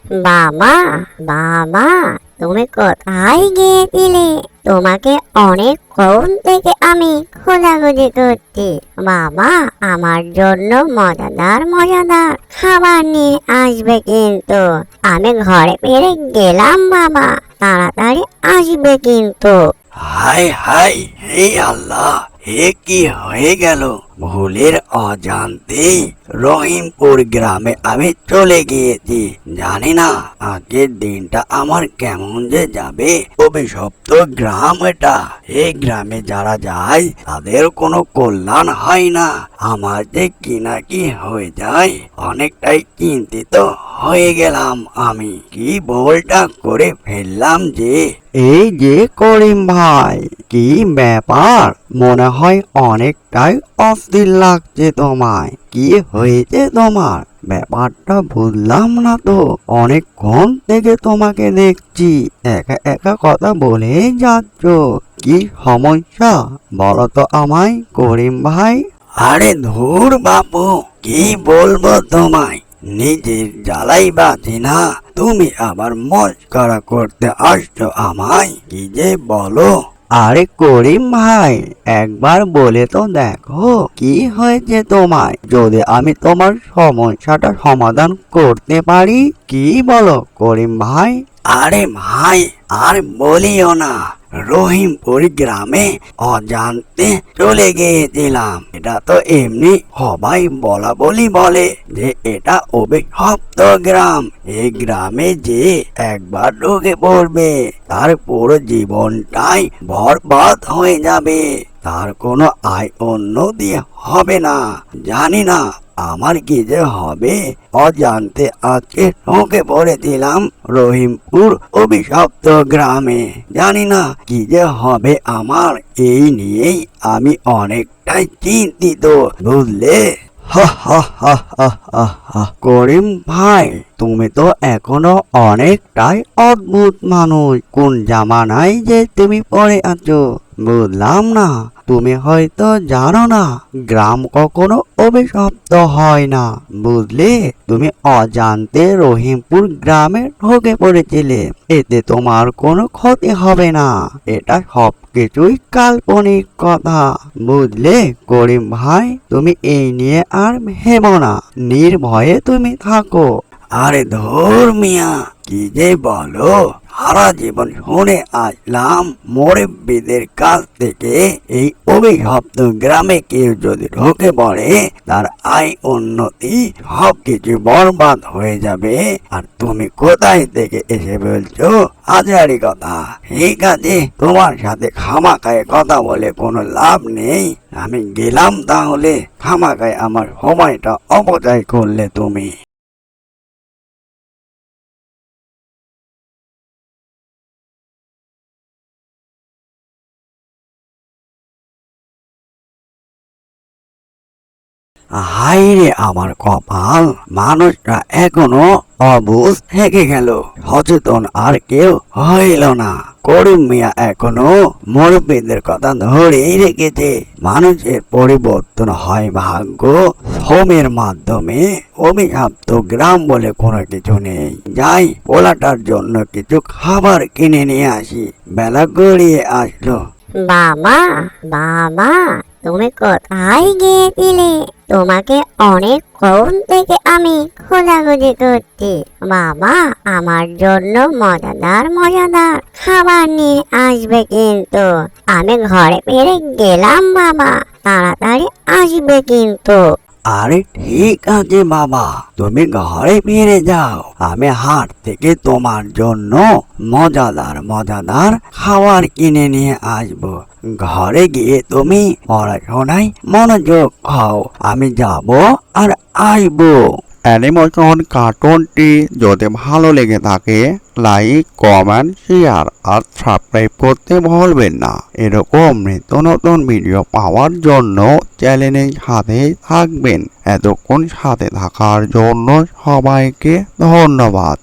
বাবা, বাবা, তুমি কোথায় গিয়েছিলে? তোমাকে অনেকক্ষণ থেকে আমি খোঁজাখুঁজি করছি। বাবা, আমার জন্য মজাদার মজাদার খাবার নিয়ে আসবে কিন্তু। আমি ঘরে ফিরে গেলাম বাবা, তাড়াতাড়ি আসবে কিন্তু। হায় হায়, হে আল্লাহ, হে কি হয়ে গেল! ভুলের অজান্তেই রহিমপুর গ্রামে আমি চলে গিয়েছি। জানি না আজকের দিনটা আমার কেমন যে যাবে। অভিশপ্ত গ্রাম এটা। এই গ্রামে যারা যায় তাদের কোনো কল্যাণ হয় না। আমার যে কি না কি হয়ে যায়, অনেকটাই চিন্তিত হয়ে গেলাম আমি। কি ভুলটা করে ফেললাম যে! এই যে করিম ভাই, কি ব্যাপার? মনে হয় অনেকটাই অস্থির লাগছে তোমায়। কি হয়েছে তোমার? ব্যাপারটা বুঝলাম না তো। অনেকক্ষণ থেকে তোমাকে দেখছি একা একা কথা বলে যাচ্ছ। কি সমস্যা বলো তো আমায় করিম ভাই। আরে ধুর বাপু, কি বলবো তোমায়, নিজের জ্বালাই বাঁচি না, তুমি আবার মস্করা করতে আসছো আমায়। কি যে বলো! আরে করিম ভাই, একবার বলে তো দেখো কি হয়েছে তোমায়। যদি আমি তোমার সমস্যাটা সমাধান করতে পারি। কি বলো করিম ভাই? আরে ভাই, আর বলিও না। রহিমপুর গ্রামে অজান্তে চলে গিয়েছিলাম। এটা তো এমনি সবাই বলা বলি বলে যে এটা অভিশপ্ত গ্রাম। এই গ্রামে যে একবার ঢুকে পড়বে তার পুরো জীবনটাই বরবাদ হয়ে যাবে। তার কোনো আয় উন্নতি হবে না। জানি না আমার কি যে হবে। অজান্তে আজকে ঢুকে পড়েছিলাম রহিমপুর অভিশপ্ত গ্রামে। জানি না কি যে হবে আমার। এই নিয়েই আমি অনেকটাই চিন্তিত, বুঝলে? করিম ভাই, তুমি তো এখনো অনেকটাই অদ্ভুত মানুষ। কোন জামানায় যে তুমি পড়ে আছো বুঝলাম না। তুমি হয়তো জানো না, গ্রাম কখনো অভিশপ্ত হয় না, বুঝলে? তুমি অজান্তে রহিমপুর গ্রামে ঢুকে পড়েছিলে। এতে তোমার কোনো ক্ষতি হবে না। এটা সবকিছুই কাল্পনিক কথা, বুঝলে করিম ভাই? তুমি এই নিয়ে আর ভেবো না, নির্ভয়ে তুমি থাকো। আরে ধুর মিয়া, কি যে বলো! সারা জীবন শুনে আসলাম মুরব্বিদের কাছ থেকে এই অভিশপ্ত গ্রামে কেউ যদি ঢুকে পড়ে তার আয় উন্নতি সবকিছু বরবাদ হয়ে যাবে। আর তুমি কোথায় থেকে এসে বলছো আজারি কথা? ঠিক আছে, তোমার সাথে খামাখায় কথা বলে কোনো লাভ নেই। আমি গেলাম তাহলে। খামাখায় আমার সময়টা অপচয় করলে তুমি। হায়রে আমার কপাল, মানুষটা এখনো অবুঝ থেকে গেল। সচেতন আর কেউ হইল না। করিম মিয়া এখনো মুরব্বীদের কথা ধরেই রেখেছে। মানুষের পরিবর্তন হয় ভাগ্য শ্রমের মাধ্যমে। অভিশপ্ত গ্রাম বলে কোনো কিছু নেই। যাই, পোলাটার জন্য কিছু খাবার কিনে নিয়ে আসি। বেলা গড়িয়ে আসলো। বাবা, বাবা, তুমি কোথায় গিয়েছিলে? তোমাকে অনেকক্ষণ থেকে আমি খোঁজাখুঁজি করছি। বাবা, আমার জন্য মজাদার মজাদার খাবার নিয়ে আসবে কিন্তু। আমি ঘরে ফিরে গেলাম বাবা, তাড়াতাড়ি আসবে কিন্তু। আরে ঠিক আছে বাবা, তুমি ঘরে ফিরে যাও। আমি হাট থেকে তোমার জন্য মজাদার মজাদার খাবার কিনে নিয়ে আসবো। ঘরে গিয়ে তুমি পড়াশোনায় মনোযোগ হও। আমি যাব আর আসবো। অ্যানিমেশন কার্টুনটি যদি ভালো লেগে থাকে লাইক, কমেন্ট, শেয়ার আর সাবস্ক্রাইব করতে ভুলবেন না। এরকম নিত্য নতুন ভিডিও পাওয়ার জন্য চ্যানেলের সাথে থাকবেন। এতক্ষণ সাথে থাকার জন্য সবাইকে ধন্যবাদ।